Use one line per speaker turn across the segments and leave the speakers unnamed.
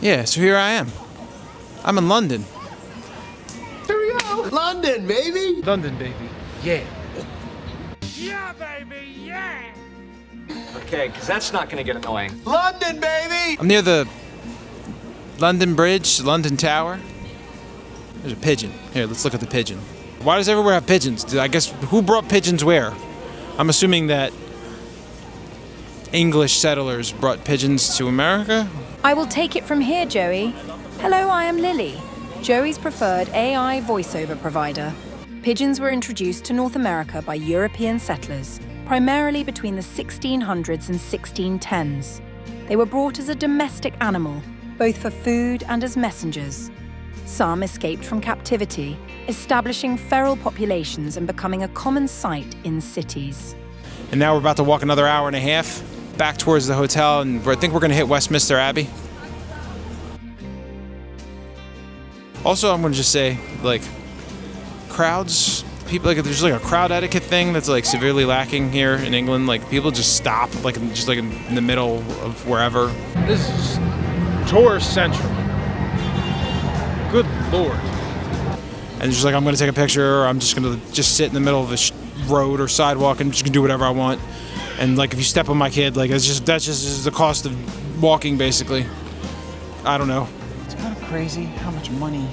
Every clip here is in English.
Yeah, so here I am. I'm in London.
Here we go. London, baby.
London, baby. Yeah.
Yeah, baby, yeah!
Okay, because that's not going to get annoying.
London, baby.
I'm near the London Bridge, London Tower. There's a pigeon. Here, let's look at the pigeon. Why does everywhere have pigeons? I guess, who brought pigeons where? I'm assuming that English settlers brought pigeons to America?
I will take it from here, Joey. Hello, I am Lily, Joey's preferred AI voiceover provider. Pigeons were introduced to North America by European settlers, primarily between the 1600s and 1610s. They were brought as a domestic animal, both for food and as messengers. Some escaped from captivity, establishing feral populations and becoming a common sight in cities.
And now we're about to walk another hour and a half back towards the hotel, and I think we're going to hit Westminster Abbey. Also, I'm going to just say, like, crowds, people, like, there's like a crowd etiquette thing that's like severely lacking here in England. Like, people just stop, like, just like in the middle of wherever. This is tourist central. Good Lord. And it's just like, I'm going to take a picture, or I'm just going to just sit in the middle of a road or sidewalk and just can do whatever I want. And like, if you step on my kid, like, that's just the cost of walking, basically. I don't know.
It's kind of crazy how much money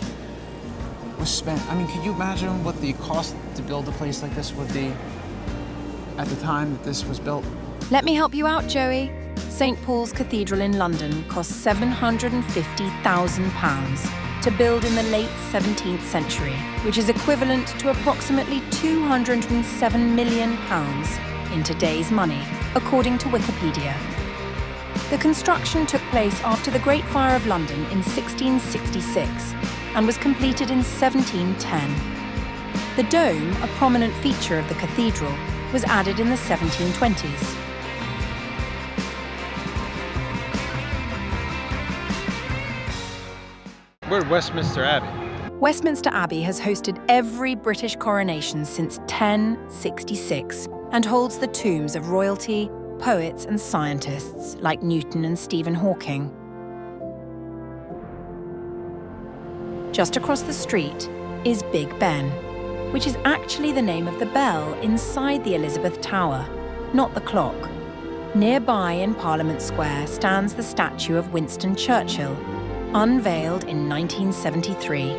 was spent. I mean, could you imagine what the cost to build a place like this would be at the time that this was built?
Let me help you out, Joey. St. Paul's Cathedral in London cost £750,000 to build in the late 17th century, which is equivalent to approximately £207 million in today's money, according to Wikipedia. The construction took place after the Great Fire of London in 1666 and was completed in 1710. The dome, a prominent feature of the cathedral, was added in the 1720s.
We're at Westminster Abbey.
Westminster Abbey has hosted every British coronation since 1066 and holds the tombs of royalty, poets and scientists like Newton and Stephen Hawking. Just across the street is Big Ben, which is actually the name of the bell inside the Elizabeth Tower, not the clock. Nearby in Parliament Square stands the statue of Winston Churchill, unveiled in 1973.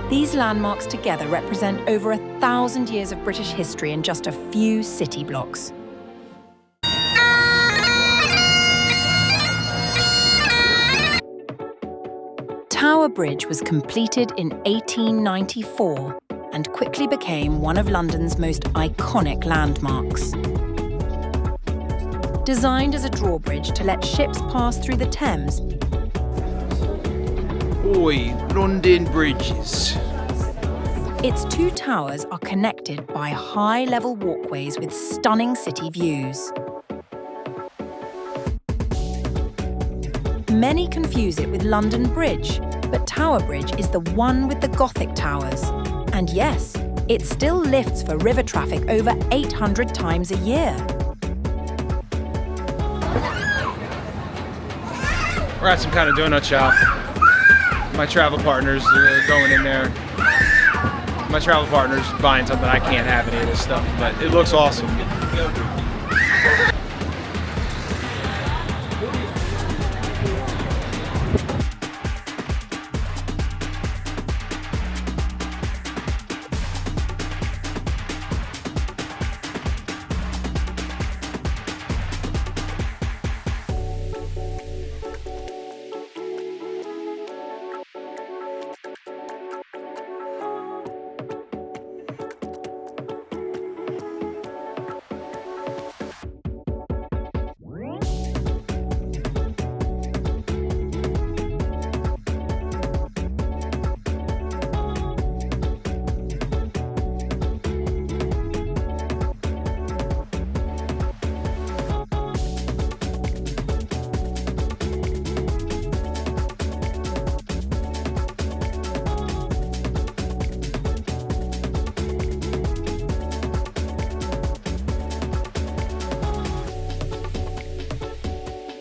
These landmarks together represent over 1,000 years of British history in just a few city blocks. Tower Bridge was completed in 1894 and quickly became one of London's most iconic landmarks. Designed as a drawbridge to let ships pass through the Thames,
Oi, London bridges.
its two towers are connected by high-level walkways with stunning city views. Many confuse it with London Bridge, but Tower Bridge is the one with the Gothic towers. And yes, it still lifts for river traffic over 800 times a year.
We're at some kind of donut shop. My travel partner's going in there. My travel partner's buying something. I can't have any of this stuff, but it looks awesome.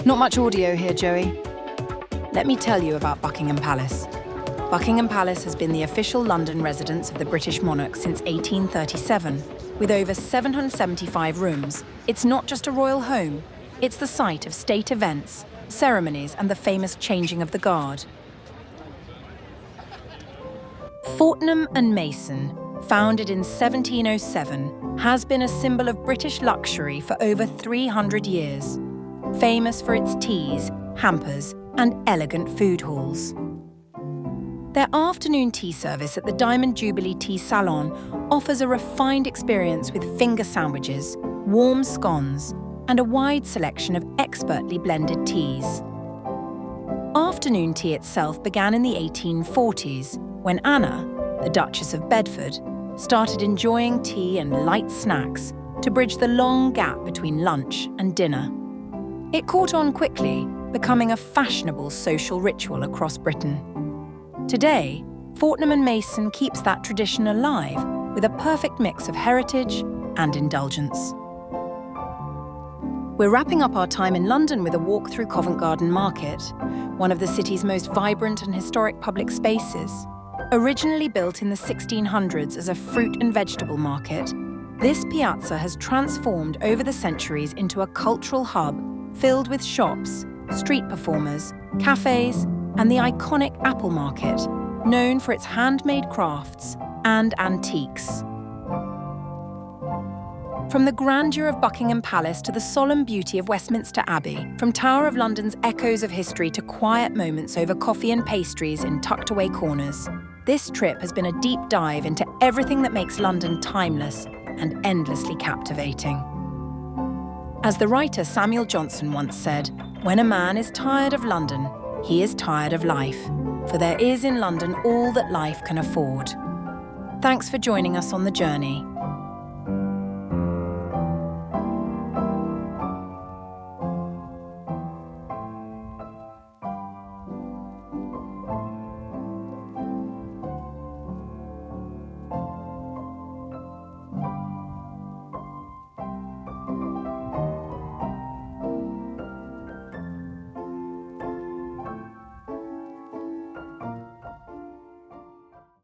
Not much audio here, Joey. Let me tell you about Buckingham Palace. Buckingham Palace has been the official London residence of the British monarch since 1837. With over 775 rooms, it's not just a royal home, it's the site of state events, ceremonies, and the famous changing of the guard. Fortnum Mason, founded in 1707, has been a symbol of British luxury for over 300 years, famous for its teas, hampers, and elegant food halls. Their afternoon tea service at the Diamond Jubilee Tea Salon offers a refined experience with finger sandwiches, warm scones, and a wide selection of expertly blended teas. Afternoon tea itself began in the 1840s, when Anna, the Duchess of Bedford, started enjoying tea and light snacks to bridge the long gap between lunch and dinner. It caught on quickly, becoming a fashionable social ritual across Britain. Today, Fortnum Mason keeps that tradition alive with a perfect mix of heritage and indulgence. We're wrapping up our time in London with a walk through Covent Garden Market, one of the city's most vibrant and historic public spaces. Originally built in the 1600s as a fruit and vegetable market, this piazza has transformed over the centuries into a cultural hub filled with shops, street performers, cafés, and the iconic Apple Market, known for its handmade crafts and antiques. From the grandeur of Buckingham Palace to the solemn beauty of Westminster Abbey, from Tower of London's echoes of history to quiet moments over coffee and pastries in tucked-away corners, this trip has been a deep dive into everything that makes London timeless and endlessly captivating. As the writer Samuel Johnson once said, "When a man is tired of London, he is tired of life, for there is in London all that life can afford." Thanks for joining us on the journey.